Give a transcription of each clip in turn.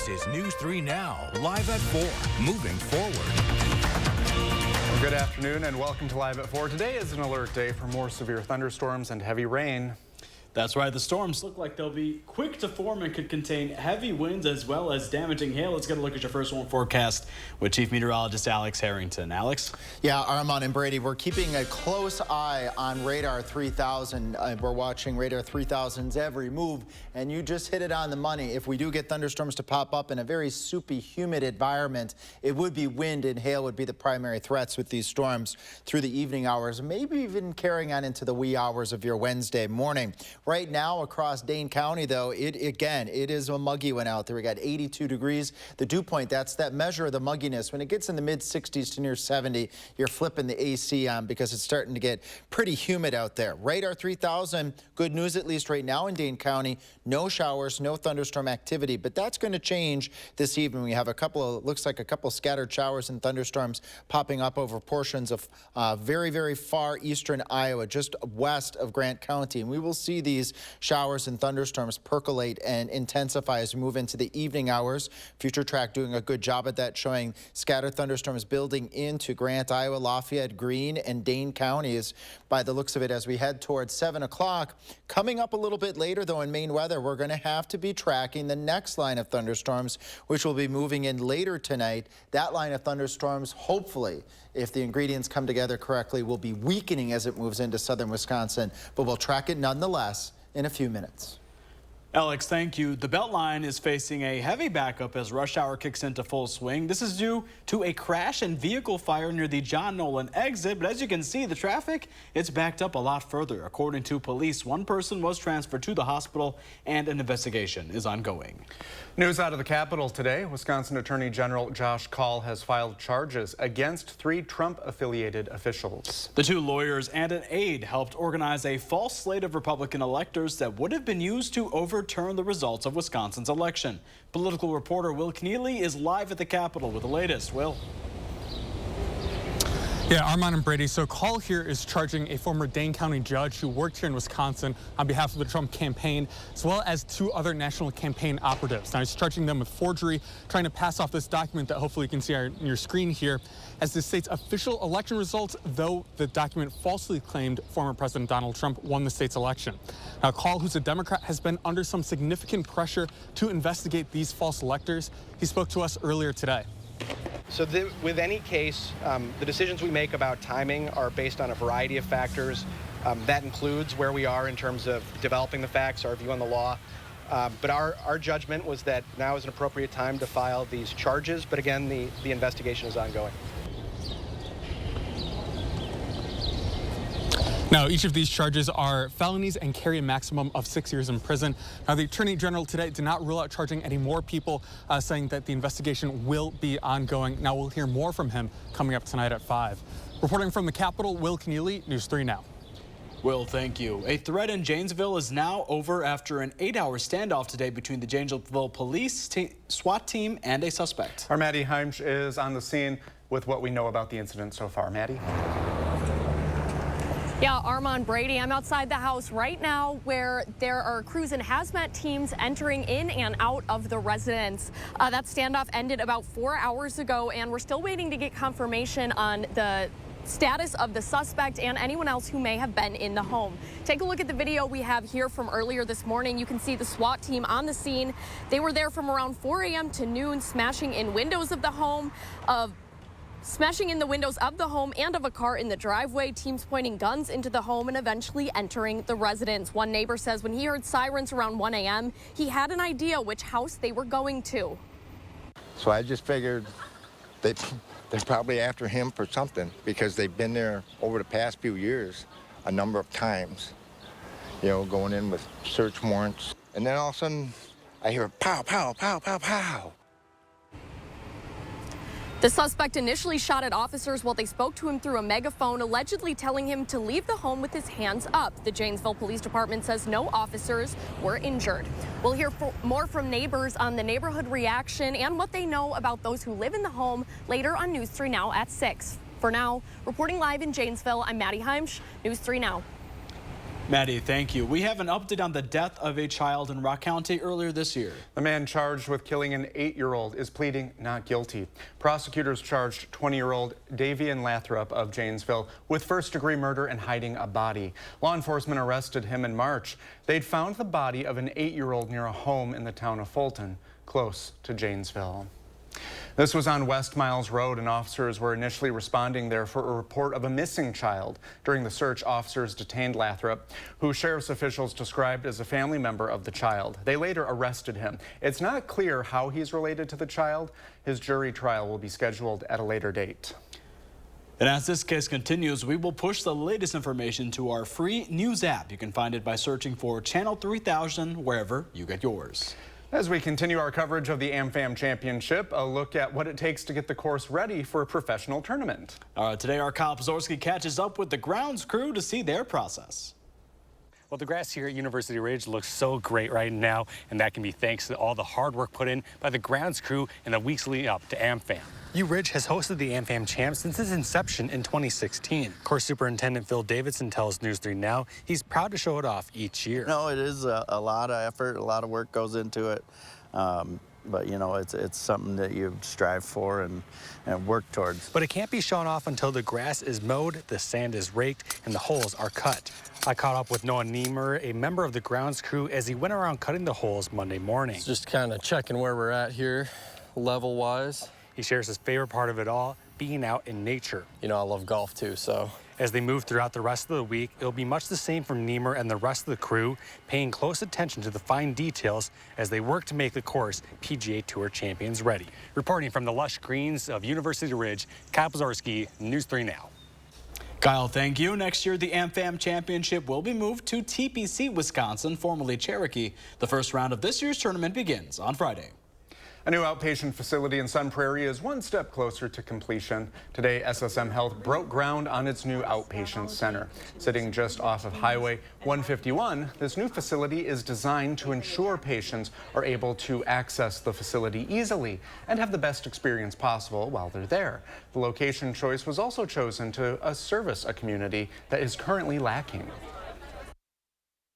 This is News 3 Now, live at 4, moving forward. Good afternoon and welcome to Live at 4. Today is an alert day for more severe thunderstorms and heavy rain. That's right. The storms look like they'll be quick to form and could contain heavy winds as well as damaging hail. Let's get a look at your first warn forecast with Chief Meteorologist Alex Harrington. Alex? Yeah, Armand and Brady, we're keeping a close eye on Radar 3000. We're watching Radar 3000's every move, and you just hit it on the money. If we do get thunderstorms to pop up in a very soupy, humid environment, it would be wind and hail would be the primary threats with these storms through the evening hours, maybe even carrying on into the wee hours of your Wednesday morning. Right now across Dane County, though, it is a muggy one out there. We got 82 degrees. The dew point, that's that measure of the mugginess. When it gets in the mid-60s to near 70, you're flipping the AC on because it's starting to get pretty humid out there. Radar 3000, good news at least right now in Dane County. No showers, no thunderstorm activity, but that's going to change this evening. We have looks like a couple scattered showers and thunderstorms popping up over portions of very, very far eastern Iowa, just west of Grant County. And we will see these showers and thunderstorms percolate and intensify as we move into the evening hours. Future Track doing a good job at that, showing scattered thunderstorms building into Grant, Iowa, Lafayette, Greene, and Dane counties by the looks of it as we head towards 7 o'clock. Coming up a little bit later, though, in Maine weather, we're going to have to be tracking the next line of thunderstorms, which will be moving in later tonight. That line of thunderstorms, hopefully, if the ingredients come together correctly, will be weakening as it moves into southern Wisconsin, but we'll track it nonetheless in a few minutes. Alex, thank you. The Beltline is facing a heavy backup as rush hour kicks into full swing. This is due to a crash and vehicle fire near the John Nolan exit. But as you can see, the traffic, it's backed up a lot further. According to police, one person was transferred to the hospital and an investigation is ongoing. News out of the Capitol today. Wisconsin Attorney General Josh Kaul has filed charges against 3 Trump-affiliated officials. The 2 lawyers and an aide helped organize a false slate of Republican electors that would have been used to overturn the results of Wisconsin's election. Political reporter Will Keneally is live at the Capitol with the latest. Will? Yeah, Armand and Brady. So Kaul here is charging a former Dane County judge who worked here in Wisconsin on behalf of the Trump campaign, as well as 2 other national campaign operatives. Now he's charging them with forgery, trying to pass off this document that hopefully you can see on your screen here as the state's official election results, though the document falsely claimed former President Donald Trump won the state's election. Now Kaul, who's a Democrat, has been under some significant pressure to investigate these false electors. He spoke to us earlier today. So with any case, the decisions we make about timing are based on a variety of factors. That includes where we are in terms of developing the facts, our view on the law. But our judgment was that now is an appropriate time to file these charges. But again, the investigation is ongoing. Now, each of these charges are felonies and carry a maximum of 6 years in prison. Now, the Attorney General today did not rule out charging any more people, saying that the investigation will be ongoing. Now, we'll hear more from him coming up tonight at 5. Reporting from the Capitol, Will Keneally, News 3 Now. Will, thank you. A threat in Janesville is now over after an 8-hour standoff today between the Janesville police SWAT team and a suspect. Our Maddie Heimsch is on the scene with what we know about the incident so far. Maddie? Yeah, Armand, Brady, I'm outside the house right now where there are crews and hazmat teams entering in and out of the residence. That standoff ended about 4 hours ago, and we're still waiting to get confirmation on the status of the suspect and anyone else who may have been in the home. Take a look at the video we have here from earlier this morning. You can see the SWAT team on the scene. They were there from around 4 a.m. to noon, smashing in windows of the home, smashing in the windows of the home and of a car in the driveway, teams pointing guns into the home and eventually entering the residence. One neighbor says when he heard sirens around 1 a.m., he had an idea which house they were going to. So I just figured they're probably after him for something because they've been there over the past few years a number of times, you know, going in with search warrants. And then all of a sudden I hear pow, pow, pow, pow, pow. The suspect initially shot at officers while they spoke to him through a megaphone, allegedly telling him to leave the home with his hands up. The Janesville Police Department says no officers were injured. We'll hear more from neighbors on the neighborhood reaction and what they know about those who live in the home later on News 3 Now at 6. For now, reporting live in Janesville, I'm Maddie Heimsch, News 3 Now. Maddie, thank you. We have an update on the death of a child in Rock County earlier this year. The man charged with killing an 8-year-old is pleading not guilty. Prosecutors charged 20-year-old Davian Lathrop of Janesville with first-degree murder and hiding a body. Law enforcement arrested him in March. They'd found the body of an 8-year-old near a home in the town of Fulton, close to Janesville. This was on West Miles Road, and officers were initially responding there for a report of a missing child. During the search, officers detained Lathrop, who sheriff's officials described as a family member of the child. They later arrested him. It's not clear how he's related to the child. His jury trial will be scheduled at a later date. And as this case continues, we will push the latest information to our free news app. You can find it by searching for Channel 3000 wherever you get yours. As we continue our coverage of the AmFam Championship, a look at what it takes to get the course ready for a professional tournament. Today, our Kyle Pazorski catches up with the grounds crew to see their process. Well, the grass here at University Ridge looks so great right now, and that can be thanks to all the hard work put in by the grounds crew in the weeks leading up to AmFam. U Ridge has hosted the AmFam Champs since its inception in 2016. Course Superintendent Phil Davidson tells News 3 Now he's proud to show it off each year. No, it is a lot of effort, a lot of work goes into it. But, you know, it's something that you strive for and work towards. But it can't be shown off until the grass is mowed, the sand is raked, and the holes are cut. I caught up with Noah Niemer, a member of the grounds crew, as he went around cutting the holes Monday morning. It's just kind of checking where we're at here, level-wise. He shares his favorite part of it all, being out in nature. You know, I love golf too, so. As they move throughout the rest of the week, it'll be much the same from Niemer and the rest of the crew, paying close attention to the fine details as they work to make the course PGA Tour champions ready. Reporting from the lush greens of University Ridge, Kyle Pazorski, News 3 Now. Kyle, thank you. Next year, the AmFam Championship will be moved to TPC, Wisconsin, formerly Cherokee. The first round of this year's tournament begins on Friday. A new outpatient facility in Sun Prairie is one step closer to completion. Today, SSM Health broke ground on its new outpatient center. Sitting just off of Highway 151, this new facility is designed to ensure patients are able to access the facility easily and have the best experience possible while they're there. The location choice was also chosen to service a community that is currently lacking.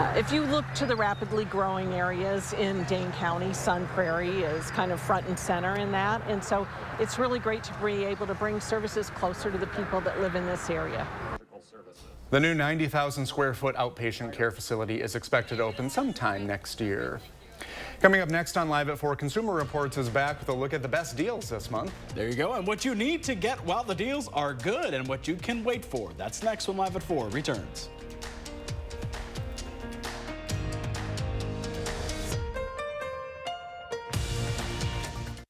If you look to the rapidly growing areas in Dane County, Sun Prairie is kind of front and center in that. And so it's really great to be able to bring services closer to the people that live in this area. The new 90,000 square foot outpatient care facility is expected to open sometime next year. Coming up next on Live at 4, Consumer Reports is back with a look at the best deals this month. There you go, and what you need to get while the deals are good and what you can wait for. That's next when Live at 4 returns.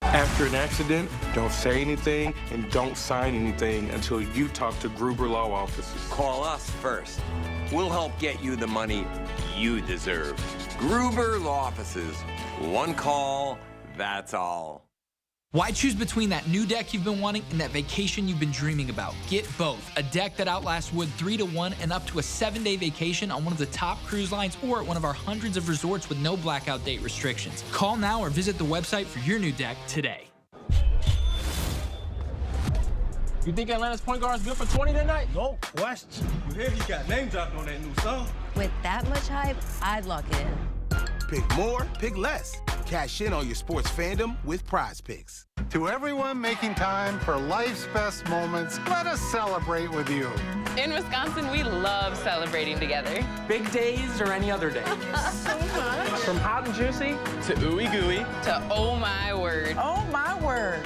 After an accident, don't say anything and don't sign anything until you talk to Gruber Law Offices. Call us first. We'll help get you the money you deserve. Gruber Law Offices. One call, that's all. Why choose between that new deck you've been wanting and that vacation you've been dreaming about? Get both. A deck that outlasts wood 3 to 1 and up to a 7-day vacation on one of the top cruise lines or at one of our hundreds of resorts with no blackout date restrictions. Call now or visit the website for your new deck today. You think Atlanta's point guard is good for 20 tonight? No question. You hear he got name dropped on that new song. With that much hype, I'd lock it in. Pick more, pick less. Cash in on your sports fandom with Prize Picks. To everyone making time for life's best moments, let us celebrate with you. In Wisconsin, we love celebrating together. Big days or any other day. So much. From hot and juicy to ooey gooey. To oh my word. Oh my word.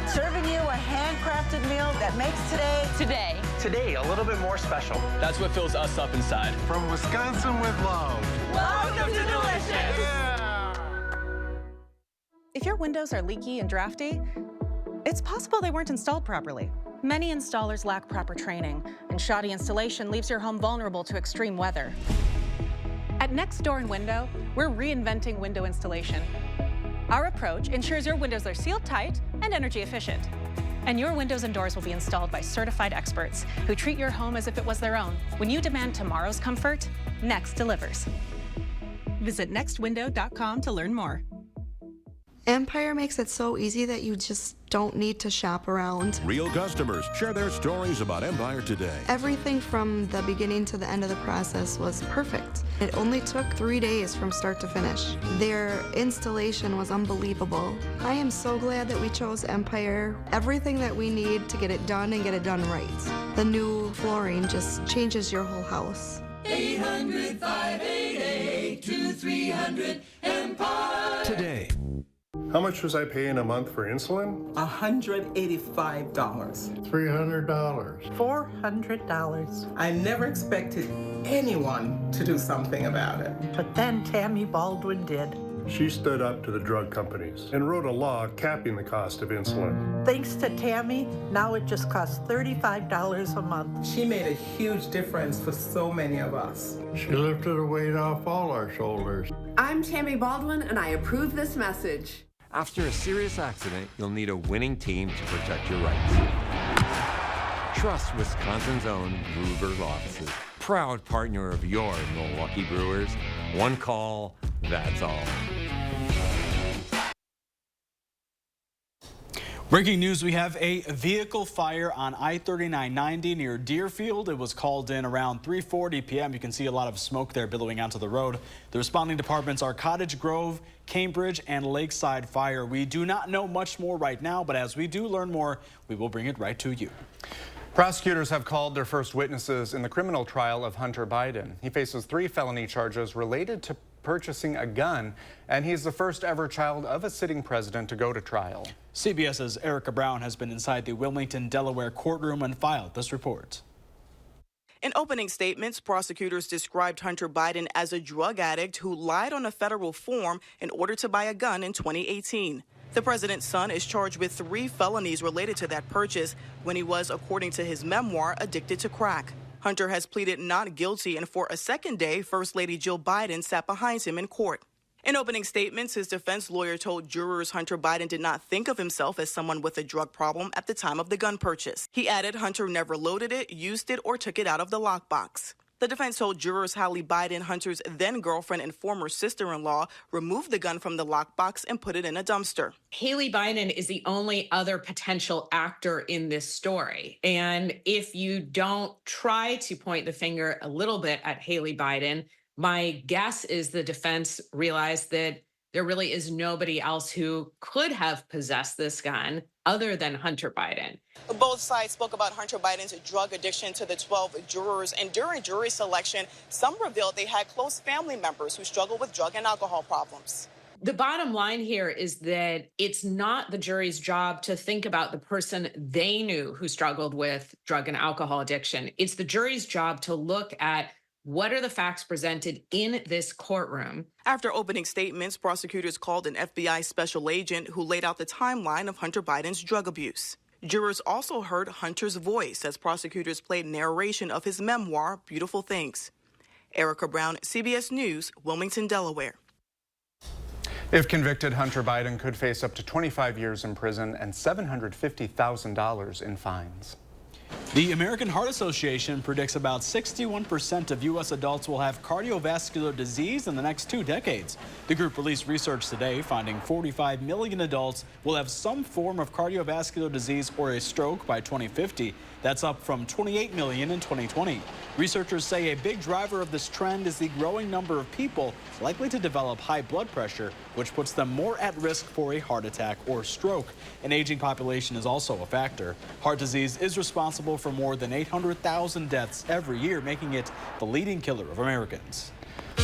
Serving you a handcrafted meal that makes Today, a little bit more special. That's what fills us up inside. From Wisconsin with love. Welcome to Delicious. Yeah. If your windows are leaky and drafty, it's possible they weren't installed properly. Many installers lack proper training, and shoddy installation leaves your home vulnerable to extreme weather. At Next Door & Window, we're reinventing window installation. Our approach ensures your windows are sealed tight and energy efficient. And your windows and doors will be installed by certified experts who treat your home as if it was their own. When you demand tomorrow's comfort, Next delivers. Visit nextwindow.com to learn more. Empire makes it so easy that you just don't need to shop around. Real customers share their stories about Empire today. Everything from the beginning to the end of the process was perfect. It only took 3 days from start to finish. Their installation was unbelievable. I am so glad that we chose Empire. Everything that we need to get it done and get it done right. The new flooring just changes your whole house. 800-588-2300 Empire. Today. How much was I paying a month for insulin? $185. $300. $400. I never expected anyone to do something about it. But then Tammy Baldwin did. She stood up to the drug companies and wrote a law capping the cost of insulin. Thanks to Tammy, now it just costs $35 a month. She made a huge difference for so many of us. She lifted a weight off all our shoulders. I'm Tammy Baldwin, and I approve this message. After a serious accident, you'll need a winning team to protect your rights. Trust Wisconsin's own Gruber Law Offices. Proud partner of your Milwaukee Brewers. One call, that's all. Breaking news, we have a vehicle fire on I-3990 near Deerfield. It was called in around 3:40 p.m. You can see a lot of smoke there billowing onto the road. The responding departments are Cottage Grove, Cambridge, and Lakeside Fire. We do not know much more right now, but as we do learn more, we will bring it right to you. Prosecutors have called their first witnesses in the criminal trial of Hunter Biden. He faces 3 felony charges related to purchasing a gun, and he's the first ever child of a sitting president to go to trial. CBS's Erica Brown has been inside the Wilmington, Delaware courtroom and filed this report. In opening statements, prosecutors described Hunter Biden as a drug addict who lied on a federal form in order to buy a gun in 2018. The president's son is charged with 3 felonies related to that purchase when he was, according to his memoir, addicted to crack. Hunter has pleaded not guilty, and for a second day, First Lady Jill Biden sat behind him in court. In opening statements, his defense lawyer told jurors Hunter Biden did not think of himself as someone with a drug problem at the time of the gun purchase. He added Hunter never loaded it, used it, or took it out of the lockbox. The defense told jurors Hallie Biden, Hunter's then-girlfriend and former sister-in-law, removed the gun from the lockbox and put it in a dumpster. Hallie Biden is the only other potential actor in this story. And if you don't try to point the finger a little bit at Hallie Biden, my guess is the defense realized that there really is nobody else who could have possessed this gun other than Hunter Biden. Both sides spoke about Hunter Biden's drug addiction to the 12 jurors, and during jury selection, some revealed they had close family members who struggled with drug and alcohol problems. The bottom line here is that it's not the jury's job to think about the person they knew who struggled with drug and alcohol addiction. It's the jury's job to look at what are the facts presented in this courtroom. After opening statements, prosecutors called an FBI special agent who laid out the timeline of Hunter Biden's drug abuse. Jurors also heard Hunter's voice as prosecutors played narration of his memoir, Beautiful Things. Erica Brown, CBS News, Wilmington, Delaware. If convicted, Hunter Biden could face up to 25 years in prison and $750,000 in fines. The American Heart Association predicts about 61% of U.S. adults will have cardiovascular disease in the next 2 decades. The group released research today finding 45 million adults will have some form of cardiovascular disease or a stroke by 2050. That's up from 28 million in 2020. Researchers say a big driver of this trend is the growing number of people likely to develop high blood pressure, which puts them more at risk for a heart attack or stroke. An aging population is also a factor. Heart disease is responsible for more than 800,000 deaths every year, making it the leading killer of Americans.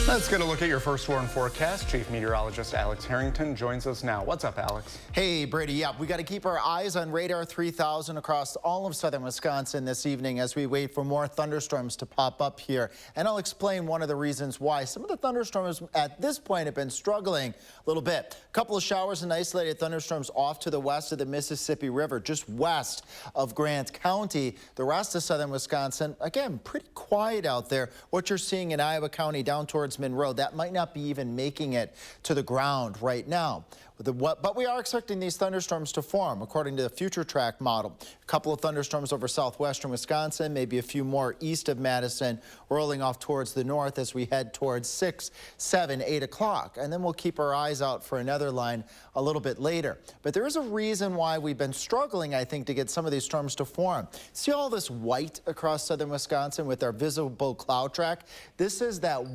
Let's get a look at your first warn forecast. Chief Meteorologist Alex Harrington joins us now. What's up, Alex? Hey, Brady. Yeah, we got to keep our eyes on radar 3000 across all of southern Wisconsin this evening as we wait for more thunderstorms to pop up here. And I'll explain one of the reasons why. Some of the thunderstorms at this point have been struggling a little bit. A couple of showers and isolated thunderstorms off to the west of the Mississippi River, just west of Grant County. The rest of southern Wisconsin, again, pretty quiet out there. What you're seeing in Iowa County down towards Monroe, that might not be even making it to the ground right now. But we are expecting these thunderstorms to form, according to the future track model. A couple of thunderstorms over southwestern Wisconsin, maybe a few more east of Madison, rolling off towards the north as we head towards 6, 7, 8 o'clock. And then we'll keep our eyes out for another line a little bit later. But there is a reason why we've been struggling, I think, to get some of these storms to form. See all this white across southern Wisconsin with our visible cloud track? This is that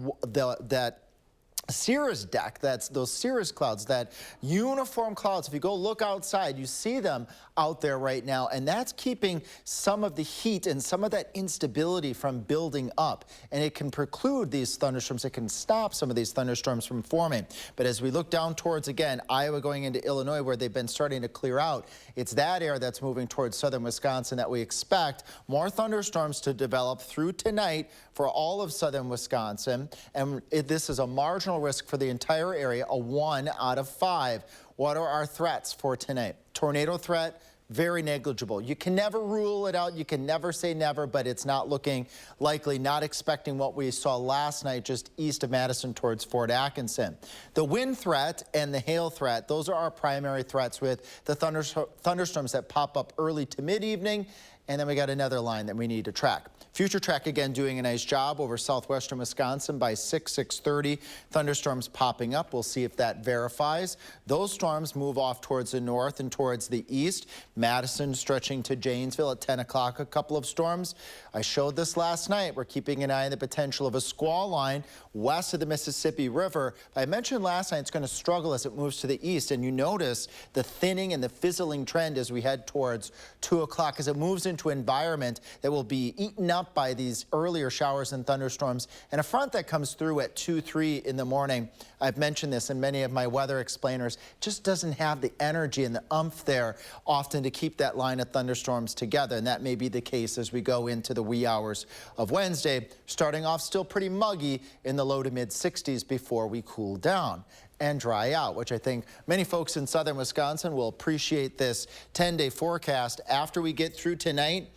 cirrus deck, that's those cirrus clouds, that uniform clouds. If you go look outside, you see them out there right now, and that's keeping some of the heat and some of that instability from building up, and it can preclude these thunderstorms. It can stop some of these thunderstorms from forming. But as we look down towards, again, Iowa going into Illinois, where they've been starting to clear out, it's that air that's moving towards southern Wisconsin that we expect more thunderstorms to develop through tonight for all of southern Wisconsin, and this is a marginal risk for the entire area, a 1 out of 5. What are our threats for tonight? Tornado threat, very negligible. You can never rule it out. You can never say never, but it's not looking likely, not expecting what we saw last night just east of Madison towards Fort Atkinson. The wind threat and the hail threat, those are our primary threats with the thunderstorms that pop up early to mid-evening. And then we got another line that we need to track. Future track again doing a nice job over southwestern Wisconsin by 6:30. Thunderstorms popping up. We'll see if that verifies. Those storms move off towards the north and towards the east. Madison stretching to Janesville at 10 o'clock. A couple of storms. I showed this last night. We're keeping an eye on the potential of a squall line west of the Mississippi River. I mentioned last night it's going to struggle as it moves to the east. And you notice the thinning and the fizzling trend as we head towards 2 o'clock as it moves into an environment that will be eaten up by these earlier showers and thunderstorms, and a front that comes through at 2, 3 in the morning. I've mentioned this in many of my weather explainers, just doesn't have the energy and the oomph there often to keep that line of thunderstorms together, and that may be the case as we go into the wee hours of Wednesday, starting off still pretty muggy in the low to mid 60s before we cool down and dry out, which I think many folks in southern Wisconsin will appreciate this 10-day forecast. After we get through tonight,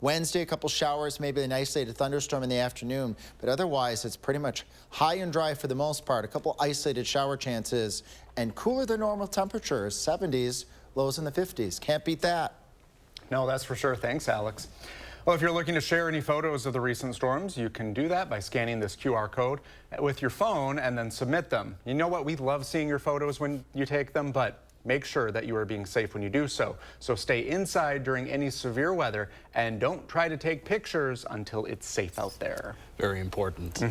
Wednesday, a couple showers, maybe an isolated thunderstorm in the afternoon, but otherwise it's pretty much high and dry for the most part. A couple isolated shower chances and cooler than normal temperatures, 70s, lows in the 50s. Can't beat that. No, that's for sure. Thanks, Alex. Well, if you're looking to share any photos of the recent storms, you can do that by scanning this QR code with your phone and then submit them. You know what? We love seeing your photos when you take them, but make sure that you are being safe when you do so. So stay inside during any severe weather and don't try to take pictures until it's safe out there. Very important.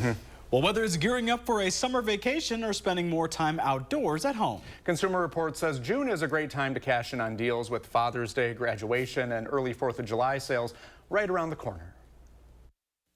Well, whether it's gearing up for a summer vacation or spending more time outdoors at home. Consumer Reports says June is a great time to cash in on deals with Father's Day, graduation, and early 4th of July sales right around the corner.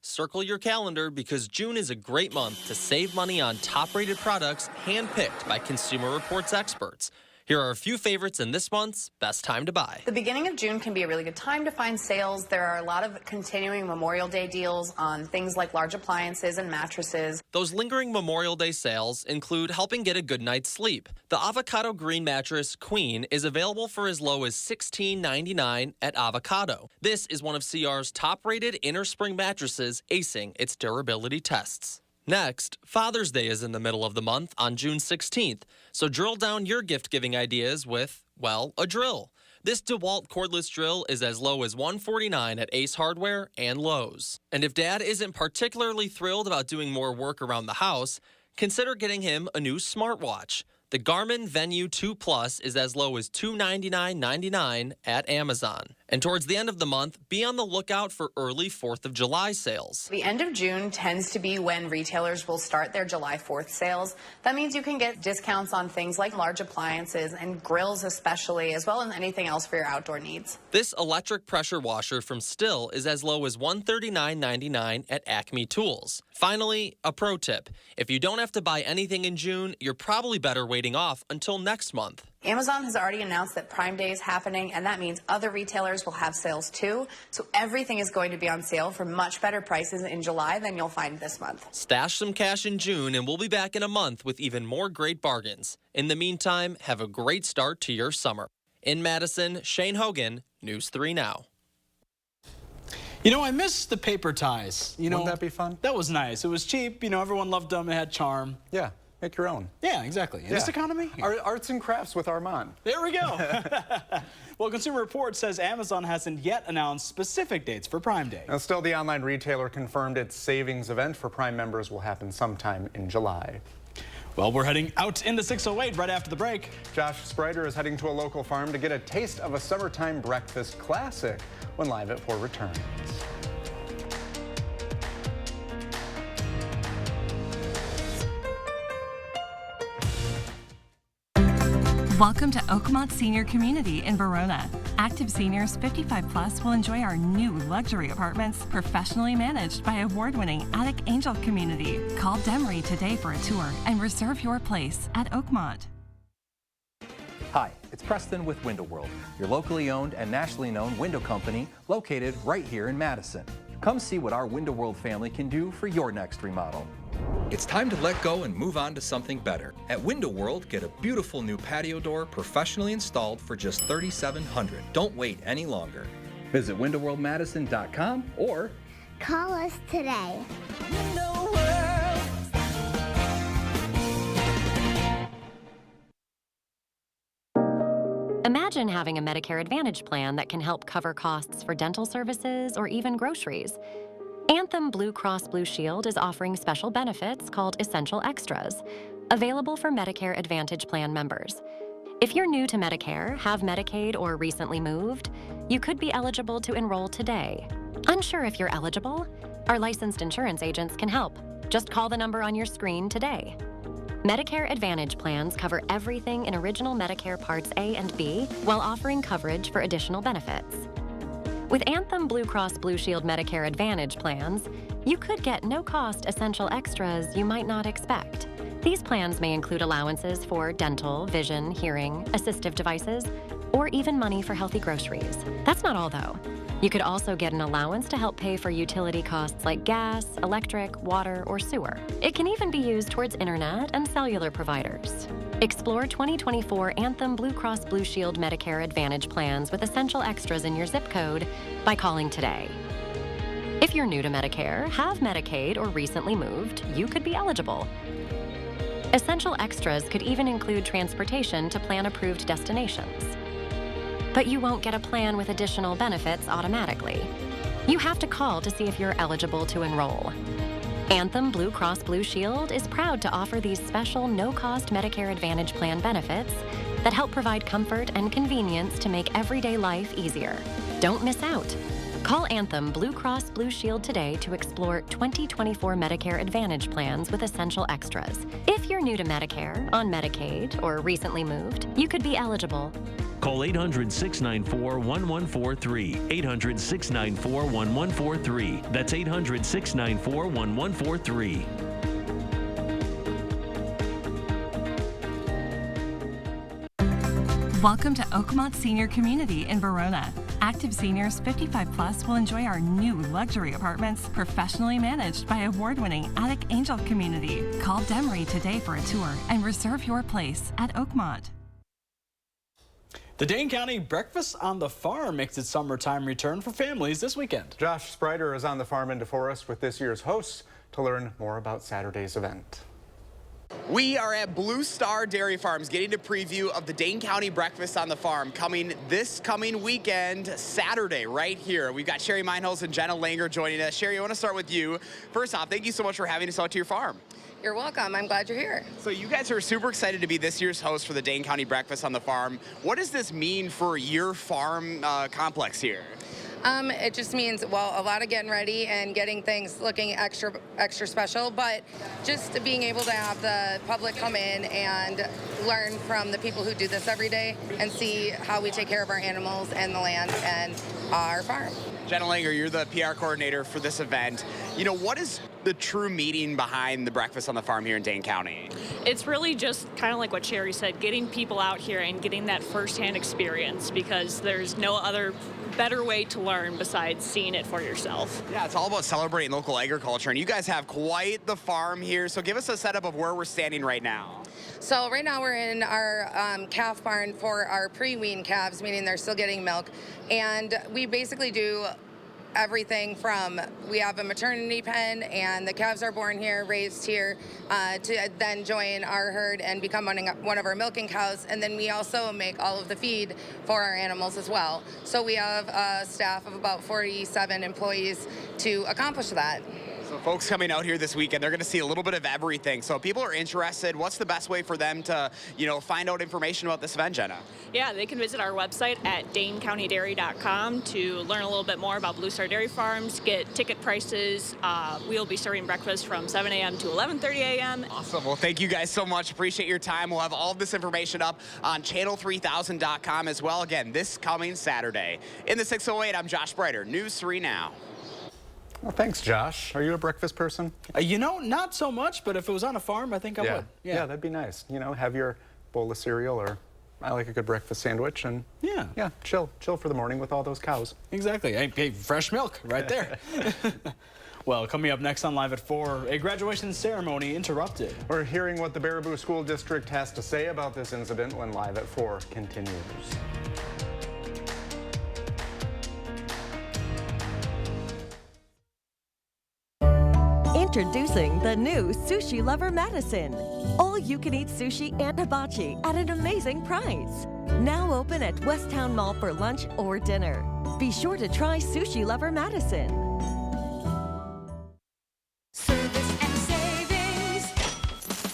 Circle your calendar because June is a great month to save money on top-rated products handpicked by Consumer Reports experts. Here are a few favorites in this month's Best Time to Buy. The beginning of June can be a really good time to find sales. There are a lot of continuing Memorial Day deals on things like large appliances and mattresses. Those lingering Memorial Day sales include helping get a good night's sleep. The Avocado Green Mattress Queen is available for as low as $16.99 at Avocado. This is one of CR's top-rated inner spring mattresses, acing its durability tests. Next, Father's Day is in the middle of the month on June 16th, so drill down your gift-giving ideas with, well, a drill. This DeWalt cordless drill is as low as $149 at Ace Hardware and Lowe's. And if Dad isn't particularly thrilled about doing more work around the house, consider getting him a new smartwatch. The Garmin Venue 2 Plus is as low as $299.99 at Amazon. And towards the end of the month, be on the lookout for early 4th of July sales. The end of June tends to be when retailers will start their July 4th sales. That means you can get discounts on things like large appliances and grills especially, as well as anything else for your outdoor needs. This electric pressure washer from Still is as low as $139.99 at Acme Tools. Finally, a pro tip. If you don't have to buy anything in June, you're probably better waiting off until next month. Amazon has already announced that Prime Day is happening, and that means other retailers will have sales too. So everything is going to be on sale for much better prices in July than you'll find this month. Stash some cash in June, and we'll be back in a month with even more great bargains. In the meantime, have a great start to your summer. In Madison, Shane Hogan, News 3 Now. You know, I miss the paper ties. Wouldn't that be fun? That was nice. It was cheap. You know, everyone loved them. It had charm. Yeah. Make your own. Yeah, exactly. In this economy? Arts and crafts with Armand. There we go. Well, Consumer Reports says Amazon hasn't yet announced specific dates for Prime Day. Now, still, the online retailer confirmed its savings event for Prime members will happen sometime in July. Well, we're heading out into 608 right after the break. Josh Sprider is heading to a local farm to get a taste of a summertime breakfast classic when Live at 4 returns. Welcome to Oakmont Senior Community in Verona. Active seniors 55 plus will enjoy our new luxury apartments, professionally managed by award-winning Attic Angel Community. Call Demery today for a tour and reserve your place at Oakmont. Hi, it's Preston with Window World, your locally owned and nationally known window company located right here in Madison. Come see what our Window World family can do for your next remodel. It's time to let go and move on to something better. At Window World, get a beautiful new patio door professionally installed for just $3,700. Don't wait any longer. Visit windowworldmadison.com or call us today. Imagine having a Medicare Advantage plan that can help cover costs for dental services or even groceries. Anthem Blue Cross Blue Shield is offering special benefits called Essential Extras, available for Medicare Advantage plan members. If you're new to Medicare, have Medicaid, or recently moved, you could be eligible to enroll today. Unsure if you're eligible? Our licensed insurance agents can help. Just call the number on your screen today. Medicare Advantage plans cover everything in original Medicare Parts A and B while offering coverage for additional benefits. With Anthem Blue Cross Blue Shield Medicare Advantage plans, you could get no-cost essential extras you might not expect. These plans may include allowances for dental, vision, hearing, assistive devices, or even money for healthy groceries. That's not all, though. You could also get an allowance to help pay for utility costs like gas, electric, water, or sewer. It can even be used towards internet and cellular providers. Explore 2024 Anthem Blue Cross Blue Shield Medicare Advantage plans with essential extras in your zip code by calling today. If you're new to Medicare, have Medicaid, or recently moved, you could be eligible. Essential extras could even include transportation to plan-approved destinations. But you won't get a plan with additional benefits automatically. You have to call to see if you're eligible to enroll. Anthem Blue Cross Blue Shield is proud to offer these special no-cost Medicare Advantage plan benefits that help provide comfort and convenience to make everyday life easier. Don't miss out. Call Anthem Blue Cross Blue Shield today to explore 2024 Medicare Advantage plans with essential extras. If you're new to Medicare, on Medicaid, or recently moved, you could be eligible. Call 800-694-1143. 800-694-1143. That's 800-694-1143. Welcome to Oakmont Senior Community in Verona. Active seniors 55 plus will enjoy our new luxury apartments, professionally managed by award-winning Attic Angel Community. Call Demery today for a tour and reserve your place at Oakmont. The Dane County Breakfast on the Farm makes its summertime return for families this weekend. Josh Sprider is on the farm in DeForest with this year's hosts to learn more about Saturday's event. We are at Blue Star Dairy Farms getting a preview of the Dane County Breakfast on the Farm coming this coming weekend, Saturday, right here. We've got Sherry Meinholz and Jenna Langer joining us. Sherry, I want to start with you. First off, thank you so much for having us out to your farm. You're welcome. I'm glad you're here. So you guys are super excited to be this year's host for the Dane County Breakfast on the Farm. What does this mean for your farm complex here? It just means, well, a lot of getting ready and getting things looking extra special, but just being able to have the public come in and learn from the people who do this every day and see how we take care of our animals and the land and our farm. Jenna Langer, you're the PR coordinator for this event. You know, what is the true meaning behind the Breakfast on the Farm here in Dane County? It's really just kind of like what Sherry said, getting people out here and getting that firsthand experience, because there's no other better way to learn besides seeing it for yourself. Yeah, it's all about celebrating local agriculture, and you guys have quite the farm here, so give us a setup of where we're standing right now. So right now we're in our calf barn for our pre-wean calves, meaning they're still getting milk, and we basically do everything from, we have a maternity pen and the calves are born here, raised here, to then join our herd and become one of our milking cows. And then we also make all of the feed for our animals as well. So we have a staff of about 47 employees to accomplish that. So folks coming out here this weekend, they're going to see a little bit of everything. So if people are interested, what's the best way for them to, find out information about this event, Jenna? Yeah, they can visit our website at danecountydairy.com to learn a little bit more about Blue Star Dairy Farms, get ticket prices. We'll be serving breakfast from 7 a.m. to 11:30 a.m. Awesome. Well, thank you guys so much. Appreciate your time. We'll have all of this information up on channel3000.com as well. Again, this coming Saturday. In the 608, I'm Josh Breiter, News 3 Now. Well, thanks, Josh. Are you a breakfast person? Not so much, but if it was on a farm, I think I would. Yeah, that'd be nice. Have your bowl of cereal, or I like a good breakfast sandwich, and chill for the morning with all those cows. Exactly. Hey, fresh milk right there. Well, coming up next on Live at 4, a graduation ceremony interrupted. We're hearing what the Baraboo School District has to say about this incident when Live at 4 continues. Introducing the new Sushi Lover Madison. All-you-can-eat sushi and hibachi at an amazing price. Now open at Westtown Mall for lunch or dinner. Be sure to try Sushi Lover Madison. Service and savings.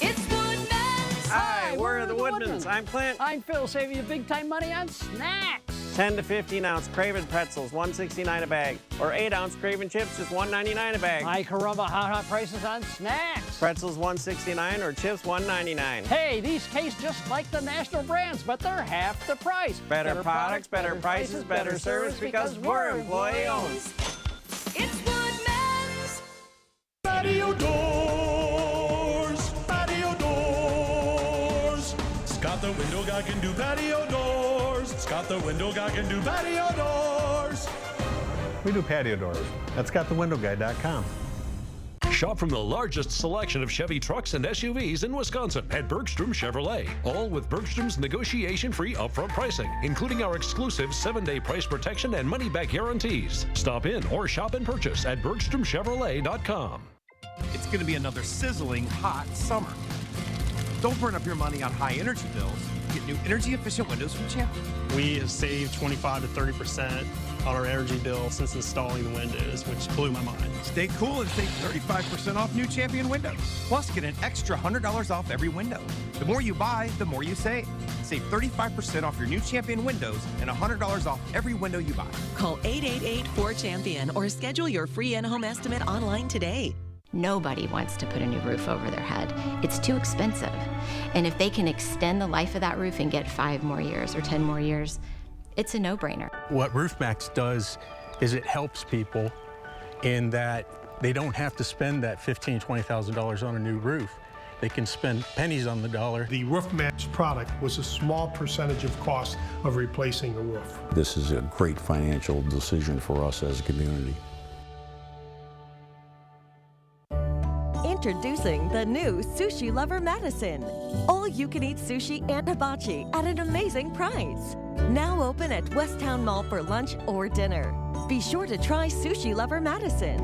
It's Woodman's. Hi, we're the Woodmans. I'm Clint. I'm Phil, saving you big time money on snacks. 10 to 15-ounce Craven pretzels, $1.69 a bag. Or 8-ounce Craven chips, just $1.99 a bag. My caramba, hot prices on snacks. Pretzels, $1.69, or chips, $1.99. Hey, these taste just like the national brands, but they're half the price. Better products, better prices, better service, because we're employee-owned. It's Woodman's. Patio doors, patio doors. Scott the window guy can do patio doors. Scott the window guy can do patio doors. We do patio doors at scottthewindowguy.com. Shop from the largest selection of Chevy trucks and SUVs in Wisconsin at Bergstrom Chevrolet. All with Bergstrom's negotiation-free upfront pricing, including our exclusive 7-day price protection and money-back guarantees. Stop in or shop and purchase at BergstromChevrolet.com. It's going to be another sizzling hot summer. Don't burn up your money on high energy bills. Get new energy-efficient windows from Champion. We have saved 25 to 30% on our energy bill since installing the windows, which blew my mind. Stay cool and save 35% off new Champion windows. Plus, get an extra $100 off every window. The more you buy, the more you save. Save 35% off your new Champion windows and $100 off every window you buy. Call 888-4CHAMPION or schedule your free in-home estimate online today. Nobody wants to put a new roof over their head. It's too expensive. And if they can extend the life of that roof and get 5 more years or 10 more years, it's a no-brainer. What RoofMax does is it helps people in that they don't have to spend that $15,000, $20,000 on a new roof. They can spend pennies on the dollar. The RoofMax product was a small percentage of cost of replacing a roof. This is a great financial decision for us as a community. Introducing the new Sushi Lover Madison. All-you-can-eat sushi and hibachi at an amazing price. Now open at Westtown Mall for lunch or dinner. Be sure to try Sushi Lover Madison.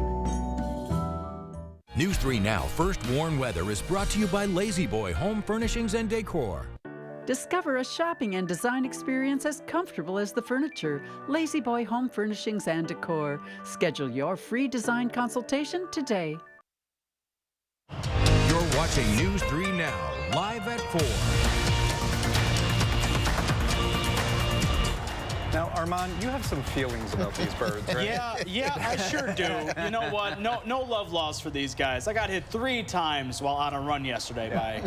News 3 Now First Warn Weather is brought to you by Lazy Boy Home Furnishings and Decor. Discover a shopping and design experience as comfortable as the furniture. Lazy Boy Home Furnishings and Decor. Schedule your free design consultation today. You're watching News 3 Now, live at 4. Now, Armand, you have some feelings about these birds, right? Yeah, I sure do. You know what? No love lost for these guys. I got hit 3 times while on a run yesterday by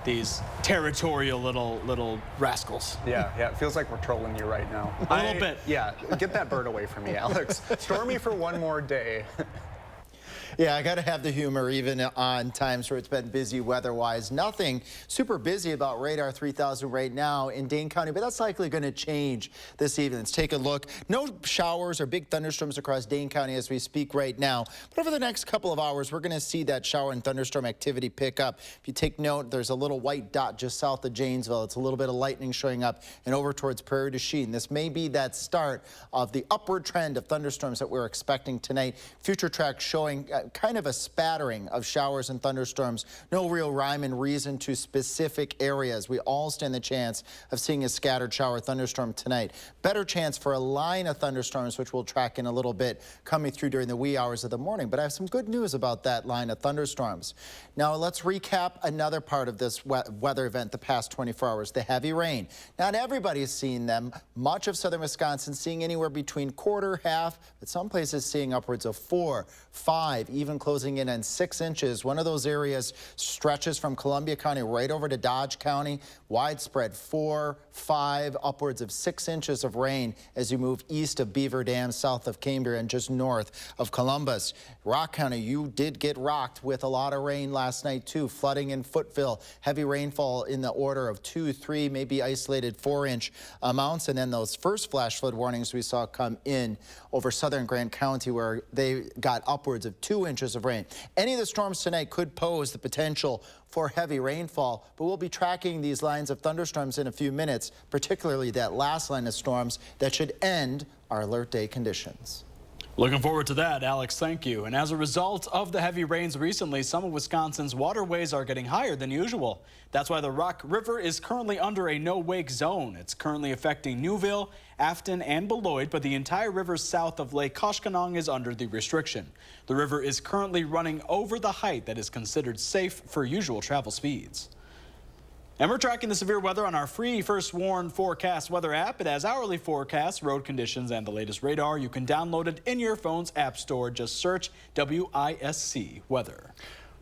these territorial little rascals. Yeah, it feels like we're trolling you right now. A little bit. Yeah, get that bird away from me, Alex. Store me for one more day. Yeah, I got to have the humor even on times where it's been busy weather-wise. Nothing super busy about radar 3000 right now in Dane County, but that's likely going to change this evening. Let's take a look. No showers or big thunderstorms across Dane County as we speak right now, but over the next couple of hours, we're going to see that shower and thunderstorm activity pick up. If you take note, there's a little white dot just south of Janesville. It's a little bit of lightning showing up and over towards Prairie du Chien. This may be that start of the upward trend of thunderstorms that we're expecting tonight. Future track showing kind of a spattering of showers and thunderstorms. No real rhyme and reason to specific areas. We all stand the chance of seeing a scattered shower thunderstorm tonight. Better chance for a line of thunderstorms, which we'll track in a little bit, coming through during the wee hours of the morning. But I have some good news about that line of thunderstorms. Now let's recap another part of this weather event the past 24 hours, the heavy rain. Not everybody's seen them. Much of southern Wisconsin seeing anywhere between quarter, half, but some places seeing upwards of 4, 5, even closing in on 6 inches. One of those areas stretches from Columbia County right over to Dodge County. Widespread 4, 5, upwards of 6 inches of rain as you move east of Beaver Dam, south of Cambria, and just north of Columbus. Rock County, you did get rocked with a lot of rain last night too. Flooding in Footville, heavy rainfall in the order of 2, 3, maybe isolated 4-inch amounts. And then those first flash flood warnings we saw come in over southern Grant County, where they got upwards of 2 inches of rain. Any of the storms tonight could pose the potential for heavy rainfall, but we'll be tracking these lines of thunderstorms in a few minutes, particularly that last line of storms that should end our alert day conditions. Looking forward to that, Alex. Thank you. And as a result of the heavy rains recently, some of Wisconsin's waterways are getting higher than usual. That's why the Rock River is currently under a no-wake zone. It's currently affecting Newville, Afton, and Beloit, but the entire river south of Lake Koshkonong is under the restriction. The river is currently running over the height that is considered safe for usual travel speeds. And we're tracking the severe weather on our free First Warn Forecast weather app. It has hourly forecasts, road conditions, and the latest radar. You can download it in your phone's app store. Just search WISC Weather.